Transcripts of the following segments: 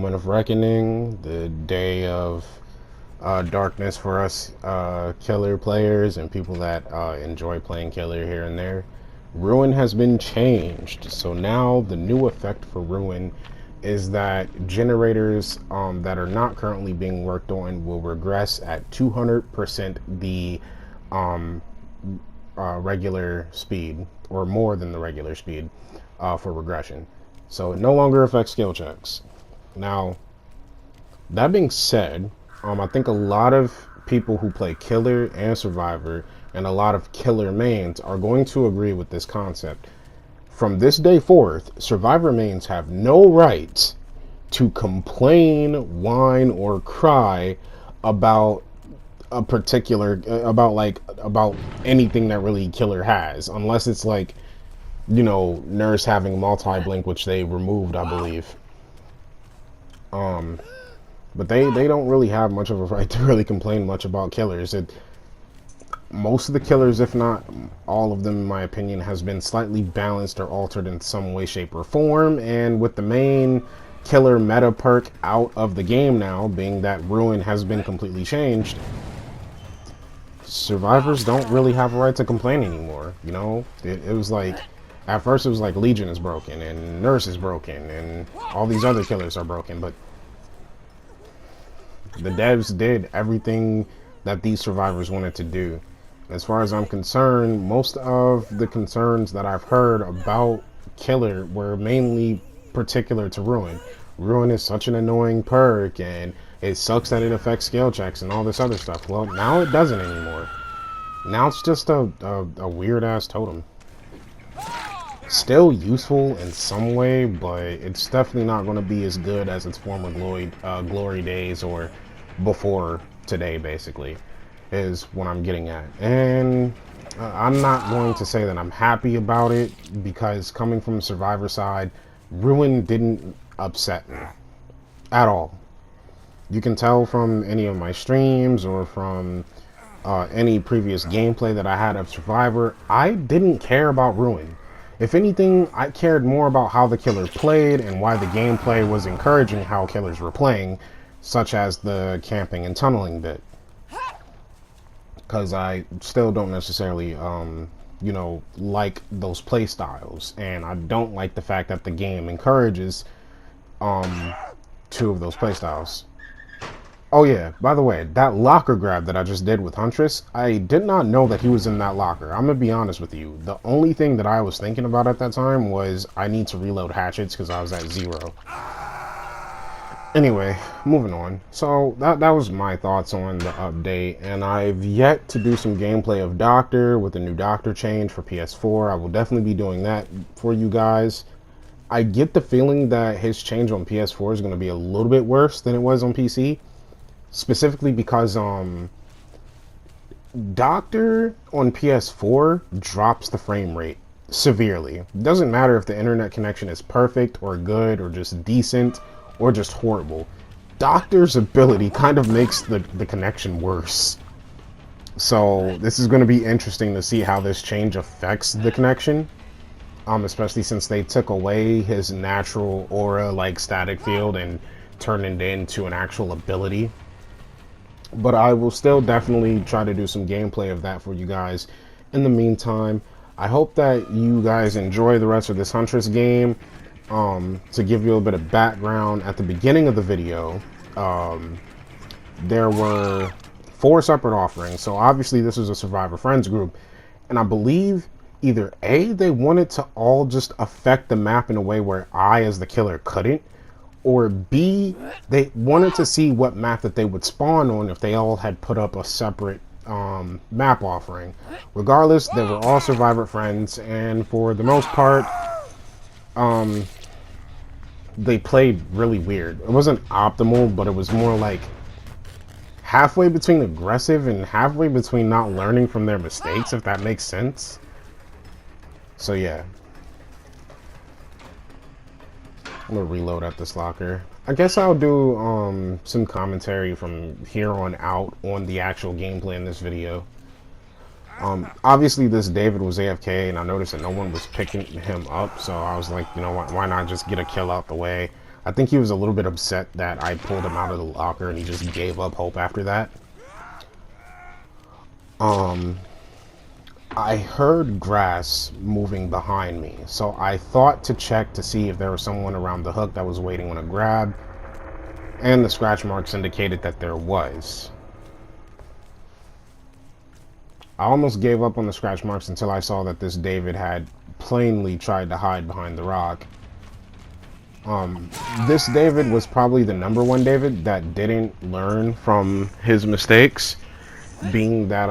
moment of reckoning, the day of darkness for us killer players and people that enjoy playing killer here and there. Ruin has been changed. So now the new effect for Ruin is that generators that are not currently being worked on will regress at 200% the um, regular speed, or more than the regular speed for regression. So it no longer affects skill checks. Now, that being said, I think a lot of people who play Killer and Survivor and a lot of Killer mains are going to agree with this concept. From this day forth, Survivor mains have no right to complain, whine, or cry about a particular about anything that really Killer has, unless it's like, you know, Nurse having multi-blink, which they removed, I believe. But they don't really have much of a right to really complain much about killers. Most of the killers, if not all of them, in my opinion, has been slightly balanced or altered in some way, shape, or form. And with the main killer meta perk out of the game now, being that Ruin has been completely changed, survivors don't really have a right to complain anymore. You know, it was like, at first it was like Legion is broken and Nurse is broken and all these other killers are broken, but the devs did everything that these survivors wanted to do. As far as I'm concerned, most of the concerns that I've heard about Killer were mainly particular to Ruin. Ruin is such an annoying perk, and it sucks that it affects skill checks and all this other stuff. Well, now it doesn't anymore. Now it's just a weird-ass totem. Still useful in some way, but it's definitely not going to be as good as its former glory days, or before today, basically, is what I'm getting at. And I'm not going to say that I'm happy about it, because coming from the Survivor side, Ruin didn't upset me at all. You can tell from any of my streams or from any previous gameplay that I had of Survivor, I didn't care about Ruin. If anything, I cared more about how the killer played and why the gameplay was encouraging how killers were playing, such as the camping and tunneling bit. Because I still don't necessarily, you know, like those play styles, and I don't like the fact that the game encourages two of those play styles. Oh yeah, by the way, that locker grab that I just did with Huntress, I did not know that he was in that locker. I'm gonna be honest with you. The only thing that I was thinking about at that time was I need to reload hatchets because I was at 0. Anyway, moving on. So that was my thoughts on the update, and I've yet to do some gameplay of Doctor with the new Doctor change for PS4. I will definitely be doing that for you guys. I get the feeling that his change on PS4 is going to be a little bit worse than it was on PC. Specifically because Doctor on PS4 drops the frame rate severely. It doesn't matter if the internet connection is perfect or good or just decent or just horrible. Doctor's ability kind of makes the connection worse. So this is going to be interesting to see how this change affects the connection. Especially since they took away his natural aura like static field and turned it into an actual ability. But I will still definitely try to do some gameplay of that for you guys. In the meantime, I hope that you guys enjoy the rest of this Huntress game. To give you a bit of background, at the beginning of the video, there were 4 separate offerings. So obviously this was a Survivor Friends group. And I believe either A, they wanted to all just affect the map in a way where I, as the killer, couldn't. Or B, they wanted to see what map that they would spawn on if they all had put up a separate map offering. Regardless, they were all Survivor friends, and for the most part, they played really weird. It wasn't optimal, but it was more like halfway between aggressive and halfway between not learning from their mistakes, if that makes sense. So yeah. I'm gonna reload at this locker. I guess I'll do some commentary from here on out on the actual gameplay in this video. Obviously this David was AFK, and I noticed that no one was picking him up, so I was like, you know what, why not just get a kill out the way. I think he was a little bit upset that I pulled him out of the locker and he just gave up hope after that. I heard grass moving behind me, so I thought to check to see if there was someone around the hook that was waiting on a grab, and the scratch marks indicated that there was. I almost gave up on the scratch marks until I saw that this David had plainly tried to hide behind the rock. This David was probably the #1 David that didn't learn from his mistakes, being that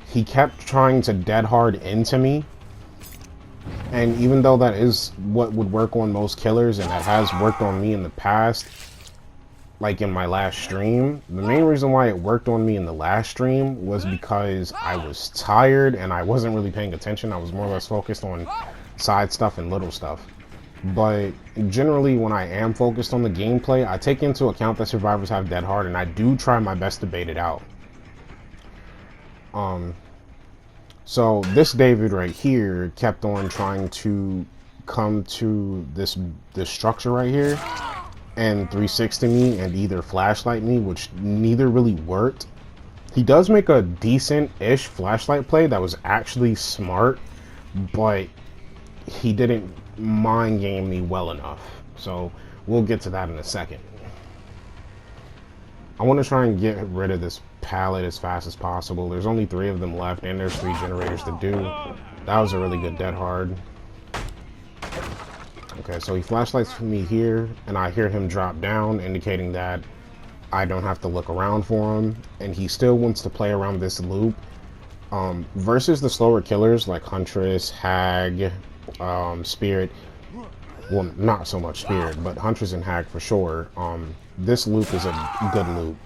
he kept trying to dead hard into me, and even though that is what would work on most killers and that has worked on me in the past, like in my last stream, the main reason why it worked on me in the last stream was because I was tired and I wasn't really paying attention. I was more or less focused on side stuff and little stuff. But generally, when I am focused on the gameplay, I take into account that survivors have dead hard, and I do try my best to bait it out. So this David right here kept on trying to come to this structure right here and 360 me and either flashlight me, which neither really worked. He does make a decent-ish flashlight play that was actually smart, but he didn't mind game me well enough. So we'll get to that in a second. I want to try and get rid of this pallet as fast as possible. There's only 3 of them left, and there's 3 generators to do. That was a really good dead hard. Okay, so he flashlights me here, and I hear him drop down, indicating that I don't have to look around for him, and he still wants to play around this loop. Versus the slower killers like Huntress, Hag, Spirit, well, not so much Spirit, but Huntress and Hag for sure, this loop is a good loop.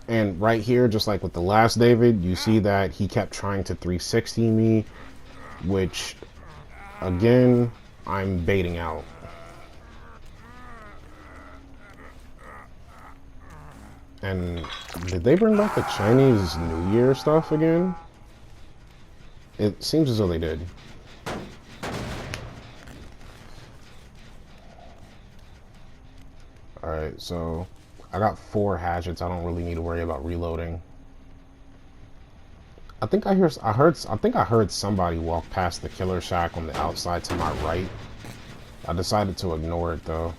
And right here, just like with the last David, you see that he kept trying to 360 me, which, again, I'm baiting out. And did they bring back the Chinese New Year stuff again? It seems as though they did. Alright, so I got 4 hatchets. I don't really need to worry about reloading. I think I heard somebody walk past the killer shack on the outside to my right. I decided to ignore it though.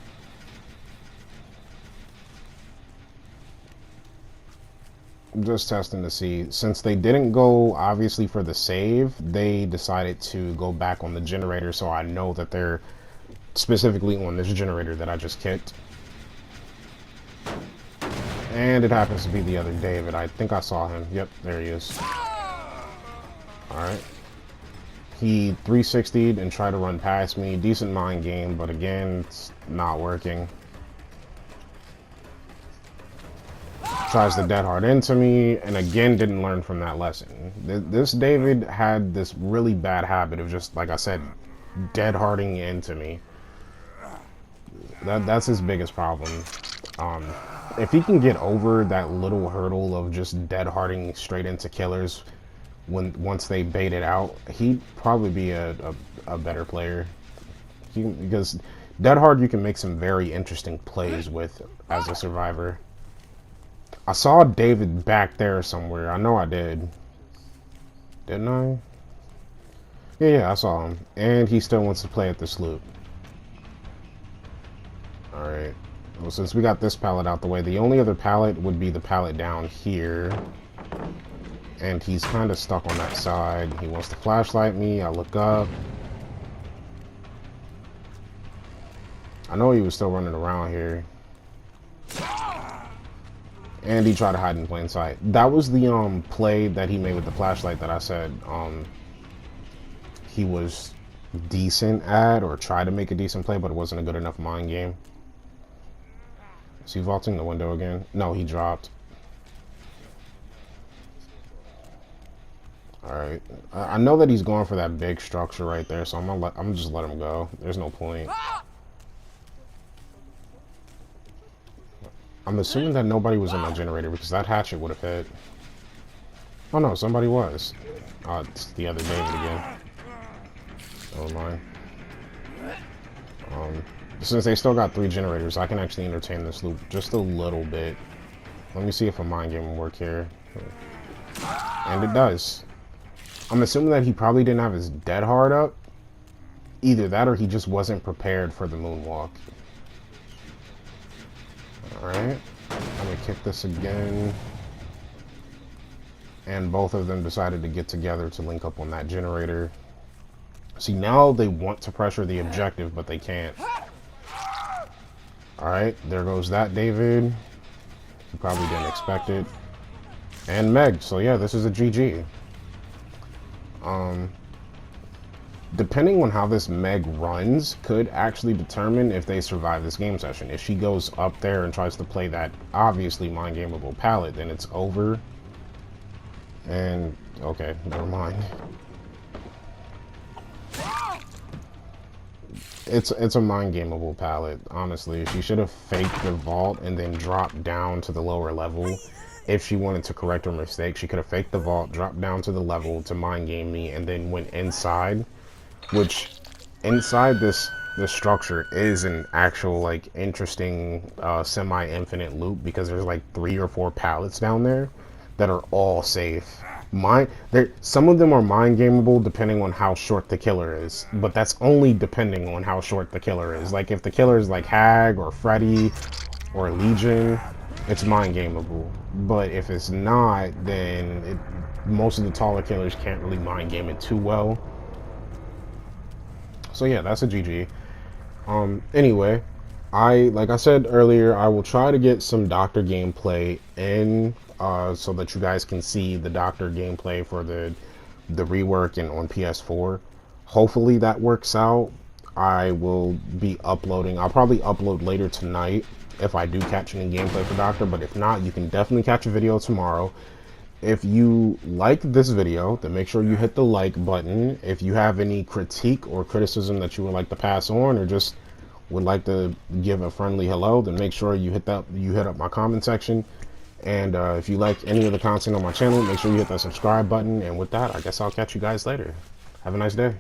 I'm just testing to see. Since they didn't go obviously for the save, they decided to go back on the generator, so I know that they're specifically on this generator that I just kicked. And it happens to be the other David. I think I saw him. Yep, there he is. Alright. He 360'd and tried to run past me. Decent mind game, but again, it's not working. Tries to dead hard into me, and again didn't learn from that lesson. This David had this really bad habit of just, like I said, dead harding into me. That's his biggest problem. If he can get over that little hurdle of just dead harding straight into killers once they bait it out, he'd probably be a better player. Because dead hard you can make some very interesting plays with as a survivor. I saw David back there somewhere. I know I did. Didn't I? Yeah, I saw him. And he still wants to play at this loop. Alright. Well, since we got this pallet out the way, the only other pallet would be the pallet down here. And he's kind of stuck on that side. He wants to flashlight me. I look up. I know he was still running around here. And he tried to hide in plain sight. That was the play that he made with the flashlight that I said he was decent at, or tried to make a decent play, but it wasn't a good enough mind game. Is he vaulting the window again? No, he dropped. Alright. I know that he's going for that big structure right there, so I'm just let him go. There's no point. I'm assuming that nobody was in my generator because that hatchet would have hit. Oh no, somebody was. It's the other David again. Never mind. Since they still got 3 generators, I can actually entertain this loop just a little bit. Let me see if a mind game will work here. And it does. I'm assuming that he probably didn't have his dead hard up. Either that or he just wasn't prepared for the moonwalk. Alright. I'm gonna kick this again. And both of them decided to get together to link up on that generator. See, now they want to pressure the objective, but they can't. Alright, there goes that, David. You probably didn't expect it. And Meg, so yeah, this is a GG. Depending on how this Meg runs, could actually determine if they survive this game session. If she goes up there and tries to play that obviously mind-gameable palette, then it's over. And, okay, never mind. It's a mind-gameable palette, honestly. She should have faked the vault and then dropped down to the lower level. If she wanted to correct her mistake, she could have faked the vault, dropped down to the level to mind game me, and then went inside. Which, inside this structure is an actual, like, interesting semi-infinite loop, because there's like 3 or 4 pallets down there that are all safe. Some of them are mind gameable depending on how short the killer is, but that's only depending on how short the killer is. Like if the killer is like Hag or Freddy or Legion, it's mind gameable. But if it's not, then most of the taller killers can't really mind game it too well. So yeah, that's a GG. Anyway, like I said earlier, I will try to get some Doctor gameplay in, so that you guys can see the Doctor gameplay for the rework and on PS4. Hopefully that works out. I will be uploading. I'll probably upload later tonight if I do catch any gameplay for Doctor, but if not, you can definitely catch a video tomorrow. If you like this video, then make sure you hit the like button. If you have any critique or criticism that you would like to pass on, or just would like to give a friendly hello, then make sure you hit up my comment section. And if you like any of the content on my channel, make sure you hit that subscribe button. And with that, I guess I'll catch you guys later. Have a nice day.